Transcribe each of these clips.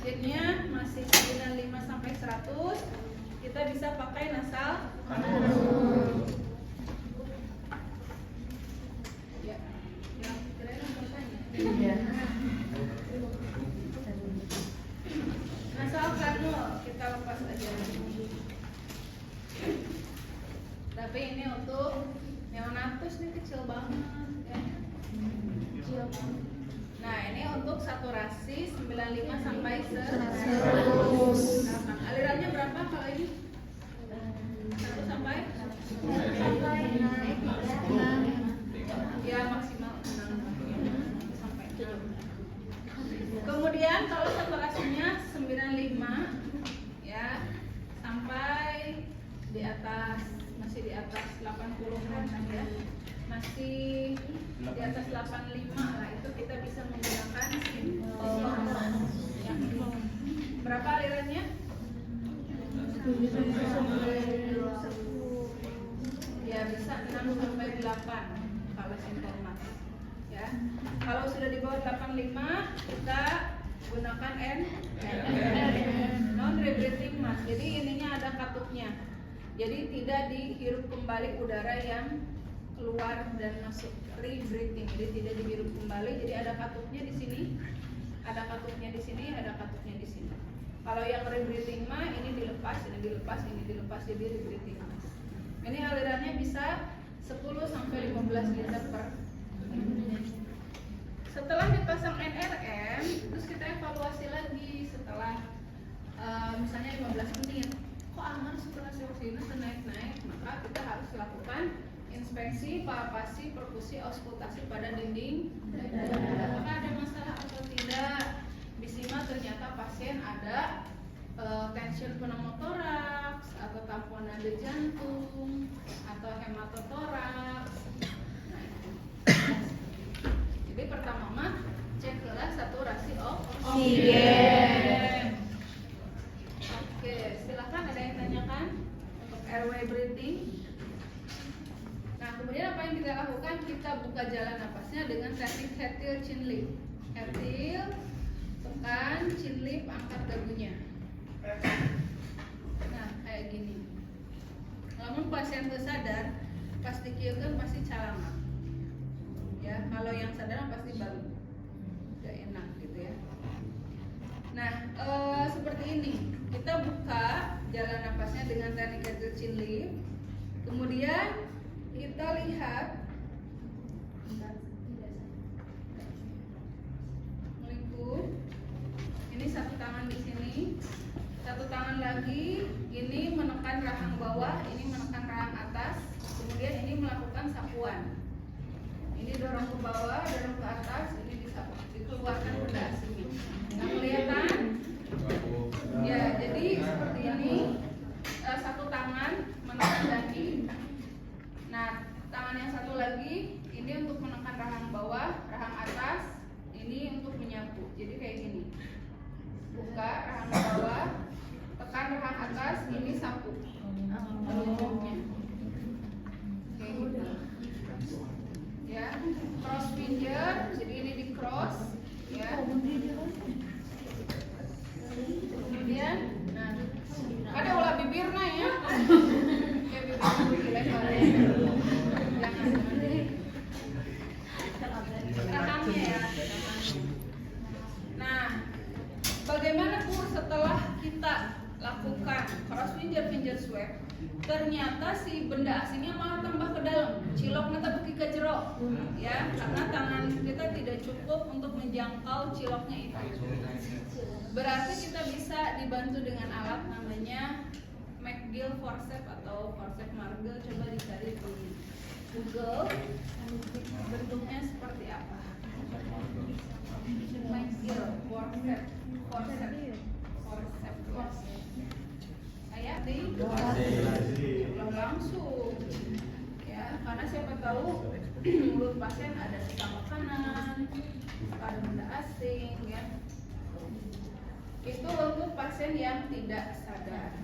oksigennya masih 95 sampai 100, kita bisa pakai nasal. Ya, yang kirain bertanya. Iya. Nasal kanul kita lepas aja. Tapi ini untuk neonatus nih kecil banget ya. Kecil banget. Nah, ini untuk saturasi 95 sampai 100. Alirannya berapa kalau ini? 1 sampai? Ya, maksimal 6 sampai 6. Kemudian kalau saturasinya 95 ya sampai di atas, masih di atas 80 kan ya. Masih di atas 85 lah, itu kita bisa menggunakan berapa alirannya? Ya bisa 6 sampai 8 kalau sintomas ya. Kalau sudah di bawah 85 kita gunakan non rebreathing mask. Jadi ininya ada katupnya. Jadi tidak dihirup kembali udara yang keluar dan masuk, rebreathing. Jadi tidak dihirup kembali. Jadi ada katupnya di sini, ada katupnya di sini, ada katupnya di sini. Kalau yang rebreathing mah ini dilepas, ini dilepas, ini dilepas, jadi rebreathing mask. Ini alirannya bisa 10 sampai 15 liter per menit. Setelah dipasang NRM, terus kita evaluasi lagi setelah misalnya 15 menit. Kok aman saturasi oksigennya naik-naik? Maka kita harus lakukan inspeksi, palpasi, perkusi, auskultasi pada dinding dada. Apakah ada masalah atau tidak? Disimak ternyata pasien ada tension pneumotoraks atau tamponade jantung atau hematotoraks. Nah, jadi pertama mah ceklah saturasi oksigen. Oke, silakan ada yang tanyakan untuk airway breathing. Nah, kemudian apa yang kita lakukan? Kita buka jalan napasnya dengan teknik head-till chin lift. Head-till, tekan, chin lift, angkat dagunya. Nah, kayak gini. Namun pasien sadar, pas dikieun pasti calangan. Ya, kalau yang sadar pasti baru. Gak enak gitu ya. Nah, seperti ini. Kita buka jalan napasnya dengan teknik head-till chin lift. Kemudian kita lihat melingkup. Ini satu tangan di sini, satu tangan lagi. Ini menekan rahang bawah, ini menekan rahang atas. Kemudian ini melakukan sapuan. Ini dorong ke bawah, dorong ke atas. Ini disapu, dikeluarkan benda asing. Nah, kelihatan? Ya, jadi seperti ini. Satu tangan menekan dahi. Nah, tangan yang satu lagi ini untuk menekan rahang bawah, rahang atas, ini untuk menyapu. Jadi kayak gini. Buka rahang bawah, tekan rahang atas, ini sapu. Oke, gitu. Ya, cross finger, jadi ini di cross, ya. Kemudian, nah, ada ulah bibirnya ya. Kayak bibir dilemparin. Rahangnya ya. Nah, bagaimana Pur setelah kita lakukan cross finger swab, ternyata si benda asingnya malah tambah ke dalam, ciloknya tapi ke jero, ya, karena tangan kita tidak cukup untuk menjangkau ciloknya itu. Berarti kita bisa dibantu dengan alat namanya McGill forceps atau forceps Margel. Coba dicari di Google, bentuknya seperti apa. McGill forceps kayak di belum langsung ya, karena siapa tahu mulut pasien ada sisa makanan, ada benda asing ya. Itu untuk pasien yang tidak sadar.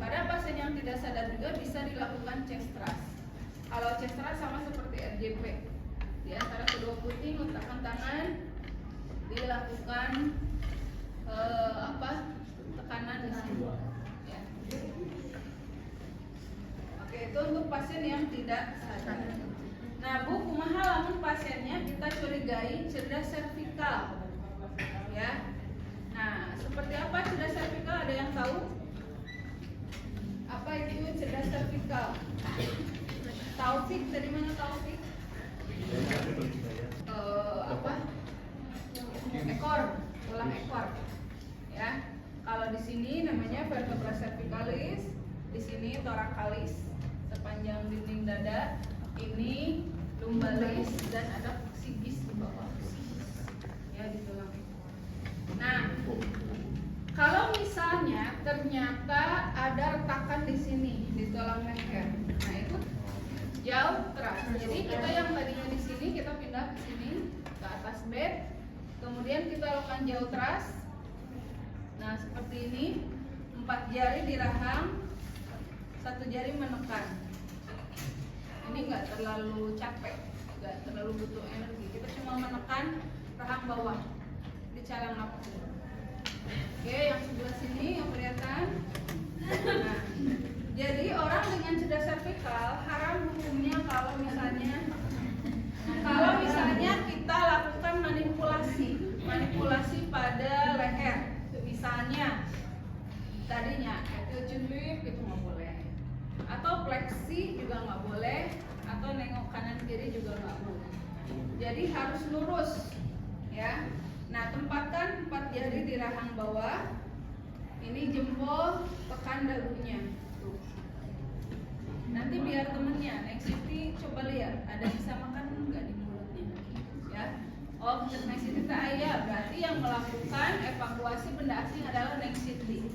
Pada pasien yang tidak sadar juga bisa dilakukan chest thrust. Kalau chest thrust sama seperti RJP, di antara kedua puting letakkan tangan, dilakukan pasien yang tidak sadar. Nah, Bu, kumaha lamun pasiennya kita curigai cedera servikal. Ya. Nah, seperti apa cedera servikal? Ada yang tahu? Apa itu cedera servikal? Taufik, dari mana Taufik? Apa? Ekor, tulang ekor. Ya. Kalau di sini namanya vertebra cervicalis, di sini thoracalis sepanjang dinding dada, ini lumbalis dan ada psikis di bawah. Ya, di tulang ekor. Nah, kalau misalnya ternyata ada retakan di sini di tulang leher, nah itu jauh teras. Jadi kita yang tadinya di sini kita pindah ke sini ke atas bed, kemudian kita lakukan jauh teras. Nah seperti ini, 4 jari dirahang, 1 jari menekan. Ini nggak terlalu capek, nggak terlalu butuh energi. Kita cuma menekan rahang bawah di calang nafas. Oke, yang sebelah sini yang kelihatan. Nah, jadi orang dengan cedera servikal haram hukumnya kalau misalnya kita lakukan manipulasi pada leher. Misalnya tadinya attitude lift itu nggak boleh, atau fleksi juga nggak boleh, atau nengok kanan kiri juga nggak boleh. Jadi harus lurus, ya. Nah, tempatkan 4 jari di rahang bawah. Ini jempol, tekan dagunya. Tuh. Nanti biar temennya, next city coba lihat, ada bisa makan nggak di mulutnya, ya. Oh, next city ya, berarti yang melakukan evakuasi benda asing adalah next city.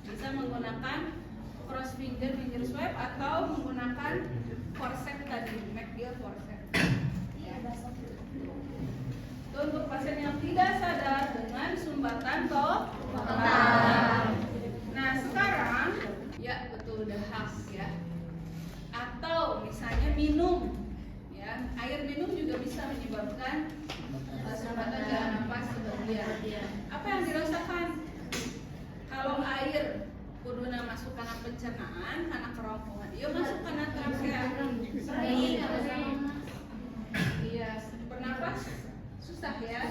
Bisa menggunakan cross finger swipe atau menggunakan forceps tadi, McGill forceps. Ya. Itu untuk pasien yang tidak sadar dengan sumbatan total. Nah sekarang, ya betul dahak ya. Atau misalnya minum, ya air minum juga bisa menyebabkan sumbatan jalan nafas sebagian. Apa yang dirasakan? Kalau air kuduna masuk karena pencernaan, karena kerongkongan, dia masuk karena trakea. Iya, bernapas susah ya,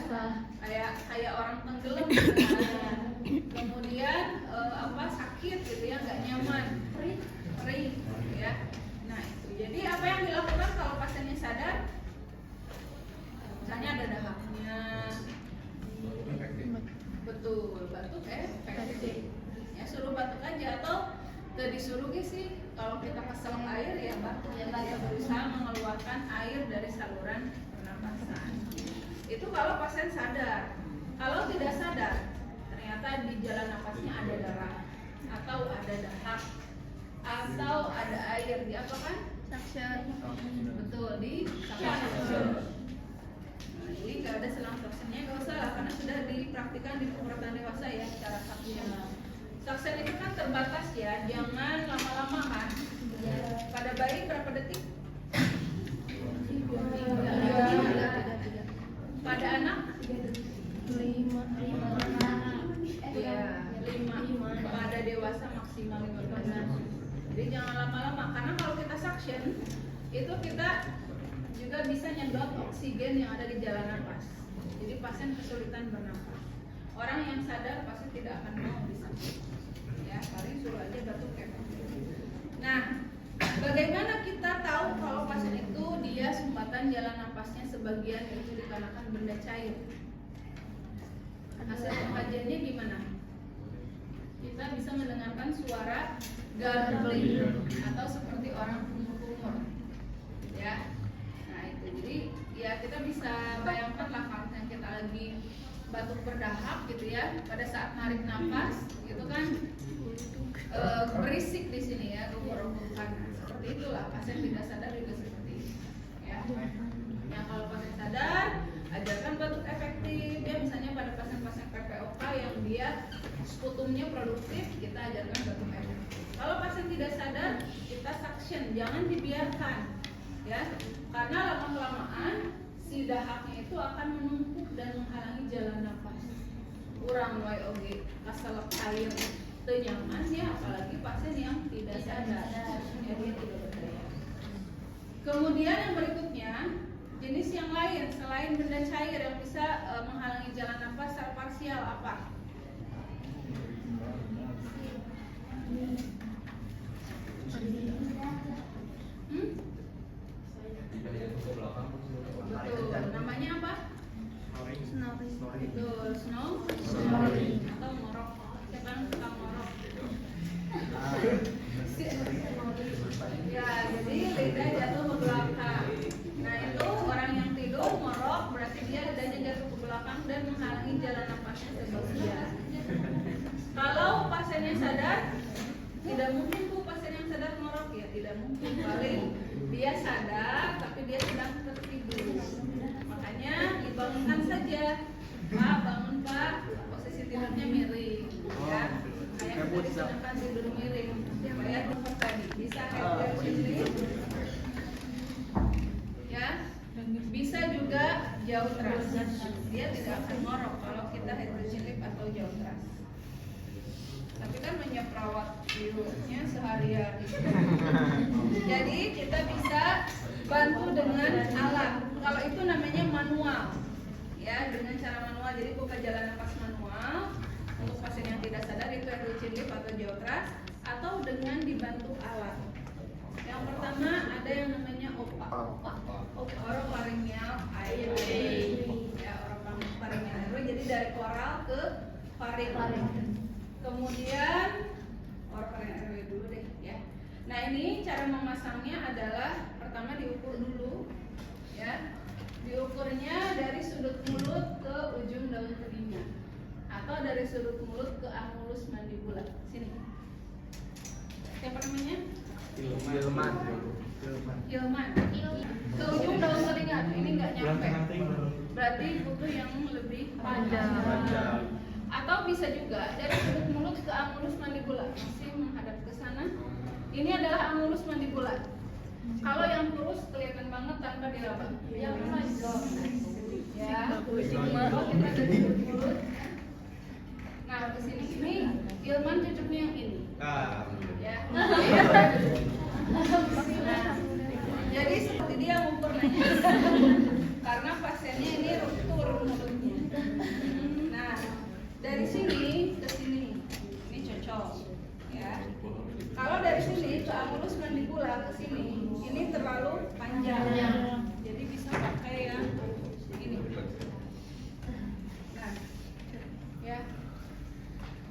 kayak orang tenggelam. Kemudian sakit gitu ya, nggak nyaman, perih, ya. Nah itu. Jadi apa yang dilakukan kalau pasiennya sadar? Misalnya ada dahaknya, betul, batuk efektif. Ya suruh batuk aja atau disuruh sih kalau kita kesel air ya batuk. Kita berusaha mengeluarkan air dari saluran pernapasan. Itu kalau pasien sadar. Kalau tidak sadar, ternyata di jalan nafasnya ada darah atau ada dahak atau ada air, di apa kan? Suction. Betul, di suction. Nah, ini nggak ada selang suctionnya, nggak usah lah karena sudah dipraktikkan di perawatan dewasa ya cara suction. Suction itu kan terbatas ya, jangan lama-lama kan. Pada bayi berapa detik? 3. Pada anak 5. Ya, 5. Pada dewasa maksimal 15. Jadi jangan lama-lama karena kalau kita suction itu kita juga bisa nyedot oksigen yang ada di jalan nafas. Jadi pasien kesulitan bernafas. Orang yang sadar pasti tidak akan mau disuction. Ya, paling suruh aja batuk efektif. Nah, bagaimana kita tahu kalau pasien itu dia sumbatan jalan nafasnya sebagian itu dikarenakan benda cair? Hasil pengkajiannya gimana? Kita bisa mendengarkan suara gurgling atau seperti orang kumur-kumur, ya. Nah itu jadi ya kita bisa bayangkan lah kalau kita lagi batuk berdahak gitu ya, pada saat narik nafas gitu kan berisik di sini ya, rumur-rumurkan. Seperti itulah pasien tidak sadar juga seperti itu, ya. Yang kalau pasien sadar, ajarkan batuk efektif. Ya misalnya pada pasien-pasien PPOK yang dia sputumnya produktif, kita ajarkan batuk efektif. Kalau pasien tidak sadar, kita suction, jangan dibiarkan, ya. Karena lama-kelamaan si dahaknya itu akan menumpuk dan menghalangi jalan nafas. Urang wae oge kasalep air teu nyaman ya, apalagi pasien yang tidak sadar. Ya dia tidak berdaya. Kemudian yang berikutnya, jenis yang lain selain benda cair yang bisa menghalangi jalan nafas secara parsial apa? Betul, namanya apa? Betul, snoring atau ngorok. Siapa yang suka ngorok? Ya, jadi lidah jatuh ke belakang. Nah, itu orang yang tidur ngorok berarti dia lidahnya jatuh ke belakang dan menghalangi jalan nafasnya sebagian. Kalau pasiennya sadar, tidak mungkin tuh pasien yang sadar ngorok, ya tidak mungkin. Paling dia sadar tapi dia sedang tertidur. Makanya dibangunkan saja. Pak, bangun Pak, posisi tidurnya miring, ya. Kayak kita disarankan tidur miring. Supaya tempat tadi bisa head sleep, ya. Bisa juga jauh teras. Dia tidak akan ngorok kalau kita head sleep atau jauh teras. Tapi kan menyeprawat virusnya seharian. Jadi kita bisa bantu dengan alat. Kalau itu namanya manual, ya, dengan cara manual. Jadi buka jalan nafas manual untuk pasien yang tidak sadar itu head atau jauh teras, atau dengan dibantu alat. Yang pertama ada yang namanya OPA, oropharyngeal airway, ya, oropharyngeal airway. Jadi dari oral ke faring. Kemudian oropharyngeal airway dulu deh, ya. Nah, ini cara memasangnya adalah pertama diukur dulu, ya. Diukurnya dari sudut mulut ke ujung daun telinga, atau dari sudut mulut ke anulus mandibula. Sini. Siapa namanya? Ilman. Ke ujung daun telinga. Ini nggak nyampe. Berarti butuh yang lebih panjang. Atau bisa juga dari sudut mulut ke anulus mandibula, masih menghadap ke sana. Ini adalah anulus mandibula. Kalau yang lurus kelihatan banget tanpa diraba. Yang panjang, ya. Kalau kita dari sudut mulut, nah ke sini ini Ilman cocoknya yang ini. Ya. Jadi seperti dia ngukur nanya. Karena pasiennya ini ruptur mulutnya. Nah, dari sini ke sini ini cocok, ya. Kalau dari sini ke anulus mandibula ke sini ini terlalu panjang, jadi bisa pakai yang ini. Nah, ya.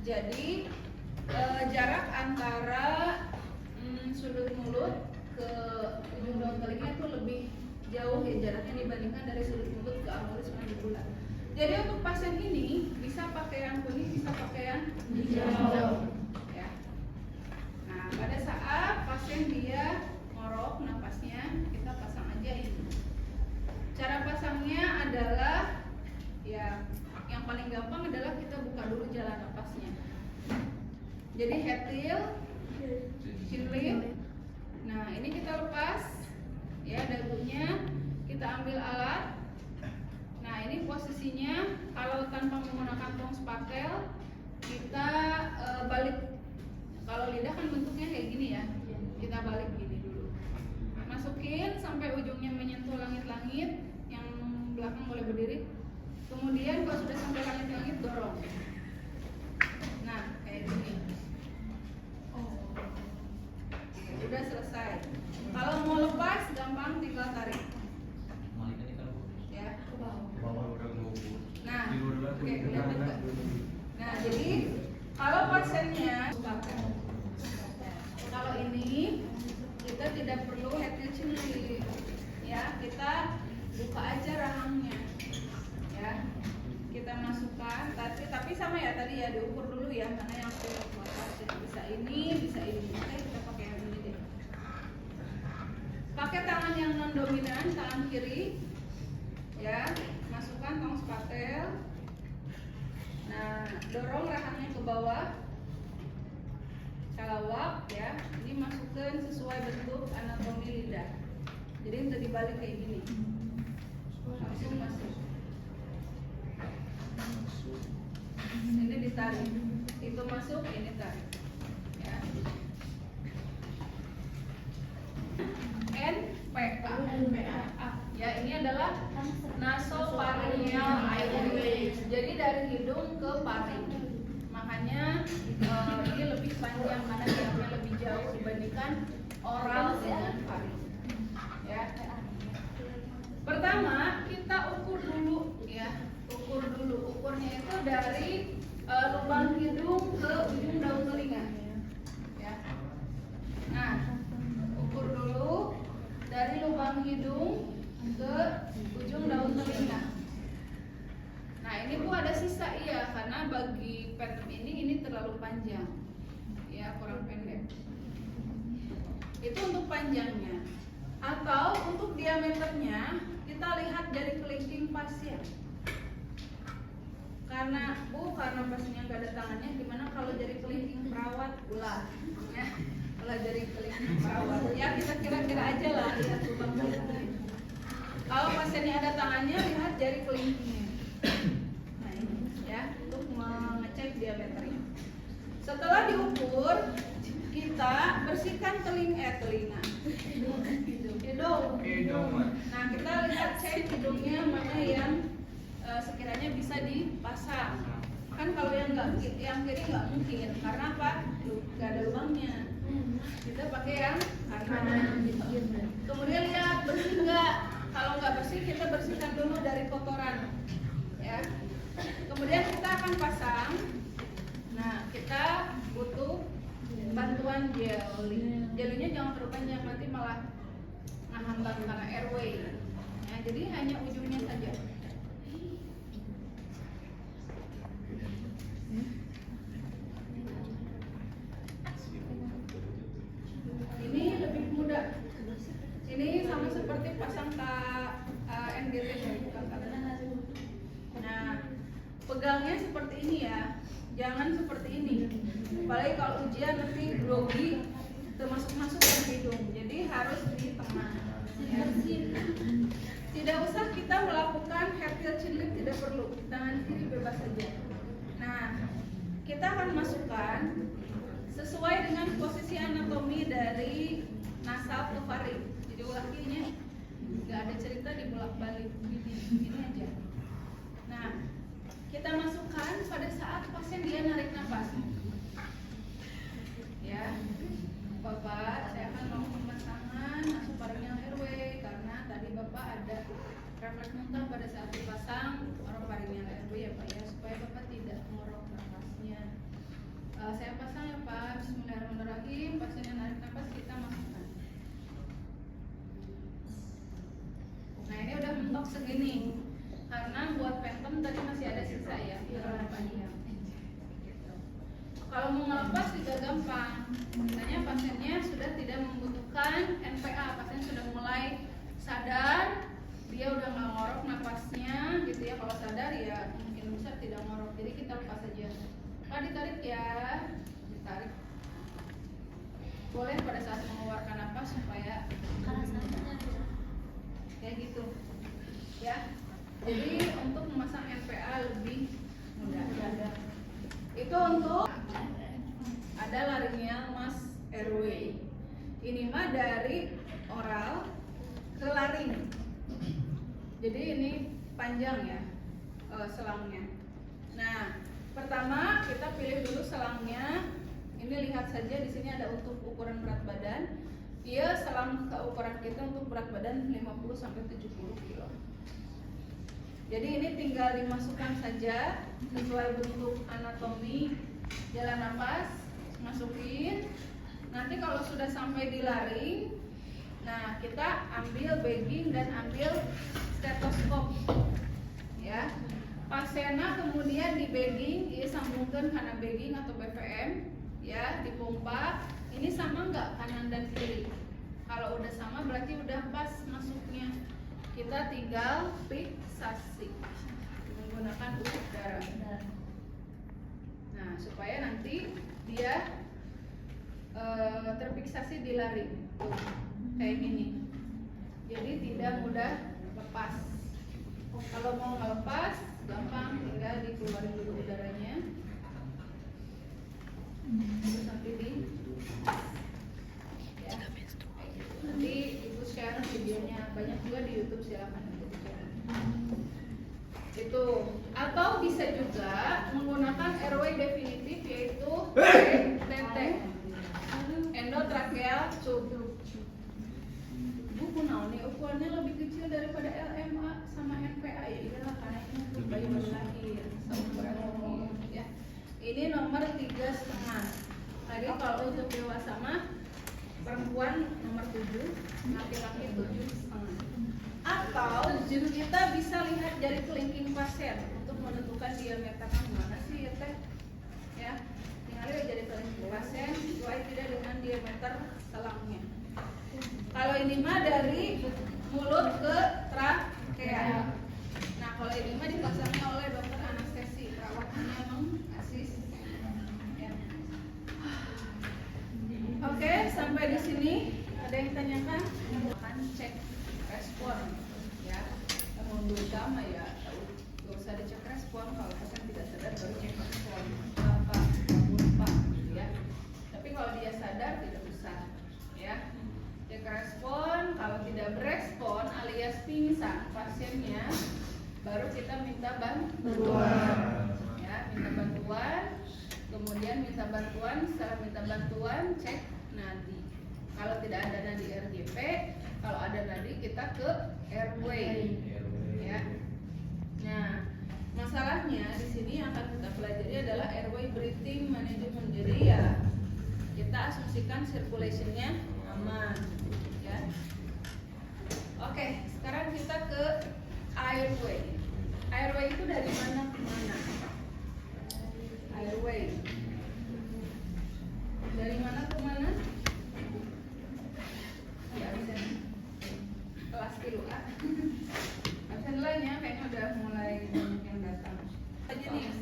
Jadi jarak antara sudut mulut ke ujung daun telinga itu lebih jauh, ya, jaraknya dibandingkan dari sudut mulut ke anulus mandibula. Jadi untuk pasien ini bisa pakai yang kuning, bisa pakai yang hijau, ya. Nah, pada saat pasien dia ngorok napasnya, kita pasang aja ini. Cara pasangnya adalah, ya, yang paling gampang adalah kita buka dulu jalan napasnya. Jadi head till, chin lip. Nah, ini kita lepas, ya, dagunya. Kita ambil alat. Nah, ini posisinya kalau tanpa menggunakan tong spatel kita balik. Kalau lidah kan bentuknya kayak gini, ya. Kita balik gini dulu. Masukin sampai ujungnya menyentuh langit-langit. Yang belakang boleh berdiri. Kemudian kalau sudah sampai langit-langit dorong. Nah, kayak gini. Udah selesai. Kalau mau lepas gampang, tinggal tarik. Ya, ke bawah. Nah, oke, kelihatan nggak? Nah, jadi kalau pasiennya kalau ini kita tidak perlu head till chin lip, ya, kita buka aja rahangnya, ya. Kita masukkan, tapi sama ya tadi, ya, diukur dulu, ya, mana yang cocok buat pasien. Bisa ini, bisa ini. Kita pakai yang ini deh. Pakai tangan yang non dominan, tangan kiri, ya. Masukkan tong spatel. Nah, dorong rahangnya ke bawah. Calawak, ya. Ini masukkan sesuai bentuk anatomi lidah. Jadi untuk dibalik kayak gini. Langsung masuk. Ini ditarik. Itu masuk, ini tarik. Ya. NPA. paring. Makanya ini lebih panjang karena jaraknya lebih jauh dibandingkan oral dengan faring. Ya. Pertama kita ukur dulu ya, ukurnya itu dari lubang hidung ke ujung daun telinga. Ya. Nah, ukur dulu dari lubang hidung ke ujung daun telinga. Nah, ini Bu ada sisa iya karena bagi pattern ini terlalu panjang. Ya, kurang pendek. Itu untuk panjangnya. Atau untuk diameternya kita lihat dari kelingking pasien. Karena pasiennya nggak ada tangannya, gimana kalau jari kelingking perawat ulah? Ya, kalau jari kelingking perawat, ya kita kira-kira aja lah lihat lubang kelingking. Kalau pasiennya ada tangannya, lihat jari kelingkingnya. Nah ini ya untuk mengecek diameternya. Setelah diukur, kita bersihkan telinga. Hidung. Nah kita lihat cek hidungnya mana yang sekiranya bisa dipasang. Kan kalau yang kiri nggak mungkin, karena apa? Nggak ada lubangnya. Kita pakai yang kanan. Kemudian lihat bersih nggak. Kalau nggak bersih, kita bersihkan dulu dari kotoran. Ya. Kemudian kita akan pasang. Nah kita butuh bantuan jeli. Jelinya jangan terlalu panjang, nanti malah menghambat karena airway. Nah, jadi hanya ujungnya saja. Ini lebih mudah. Ini sama seperti pasang NGT. Nah, pegangnya seperti ini ya. Jangan seperti ini. Apalagi kalau ujian nanti grogi termasuk ke hidung. Jadi harus di tengah. Ya. Tidak usah kita melakukan head till chin lift, tidak perlu. Tangan kiri bebas saja. Nah, kita akan masukkan sesuai dengan posisi anatomi dari nasal ke faring. Jadi lakinya nggak ada cerita dibolak-balik ini aja. Nah, kita masukkan pada saat pasien dia narik nafas. Ya, Bapak, saya akan mau pemasangan nasofaringal airway karena tadi Bapak ada refleks muntah pada saat dipasang orofaringal airway ya Pak ya, supaya Bapak tidak ngorok nafasnya. Saya pasang ya Pak. Bismillahirrahmanirrahim. Pasien yang narik nafas kita masukkan. Nah ini udah mentok segini karena buat phantom tadi masih ada sisa ya, terlalu panjang. Kalau mau ngelepas juga gampang. Misalnya pasiennya sudah tidak membutuhkan NPA, pasien sudah mulai sadar, dia udah nggak ngorok napasnya, gitu ya. Kalau sadar ya mungkin besar tidak ngorok, jadi kita lepas saja. Pak ditarik ya, ditarik. Boleh pada saat mengeluarkan napas supaya kayak gitu, ya. Jadi untuk memasang NPA lebih mudah. Itu untuk ada laryngeal mask airway. Ini mah dari oral ke laring. Jadi ini panjang ya selangnya. Nah, pertama kita pilih dulu selangnya. Ini lihat saja di sini ada untuk ukuran berat badan. Dia selang ukuran kita untuk berat badan 50 sampai 70 kg. Jadi ini tinggal dimasukkan saja sesuai bentuk anatomi jalan nafas, masukin. Nanti kalau sudah sampai di laring, nah kita ambil bagging dan ambil stetoskop, ya. Pasiennya kemudian di bagging, ya sambungkan karena bagging atau BVM, ya dipompa. Ini sama nggak kanan dan kiri? Kalau udah sama berarti udah pas masuknya. Kita tinggal fiksasi menggunakan usap darah. Nah, supaya nanti dia terfiksasi di laring, kayak gini. Jadi tidak mudah lepas. Kalau mau melepas, gampang, tinggal dikeluarin dulu udaranya. Terus sampai di. Ya. Nanti ibu share videonya, banyak juga di YouTube, silakan untuk share. Itu. Atau bisa juga menggunakan airway definitif yaitu TT, endotracheal tube. Buku naon nih ukurannya lebih kecil daripada LMA sama NPA ya iyalah karena ini untuk bayi baru lahir ya. Ini nomor 3,5. Tadi kalau untuk dewasa mah perempuan nomor 7, laki-laki 7,5. Atau kita bisa lihat jari kelingking pasien untuk menentukan diameternya mana sih ya teh ya. Tinggal lihat jari kelingking pasien sesuai tidak dengan diameter selangnya. Kalau ini mah dari mulut ke trakea. Nah kalau ini mah dipasangnya oleh dokter anestesi, perawatnya emang asisten. Ya. Oke, sampai di sini ada yang tanyakan? Akan cek respon, ya. Yang utama ya, nggak usah dicek respon kalau pasien tidak sadar baru cek respon. Apa? Lupa, ya. Tapi kalau dia sadar tidak usah, ya. Cek respon, kalau tidak berespon alias pingsan pasiennya, baru kita minta bantuan, ya, minta bantuan. Kemudian minta bantuan, setelah minta bantuan cek nadi. Kalau tidak ada nadi RGP, kalau ada nadi kita ke airway, ya. Nah, masalahnya di sini yang akan kita pelajari adalah airway breathing management. Jadi ya kita asumsikan circulationnya aman, ya. Oke, sekarang kita ke airway. Airway itu dari mana ke mana? Airway dari mana ke mana? Ya, bisa kelas dulu ah. Absen lainnya kayaknya udah mulai banyak yang datang. Jenis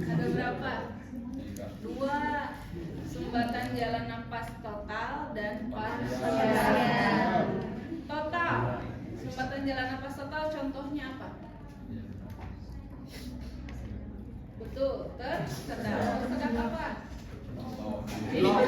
ada berapa? 2 sumbatan jalan napas total dan parsial. Total sumbatan jalan napas total contohnya apa? Betul, tersedap. Tersedap apa? Pilek.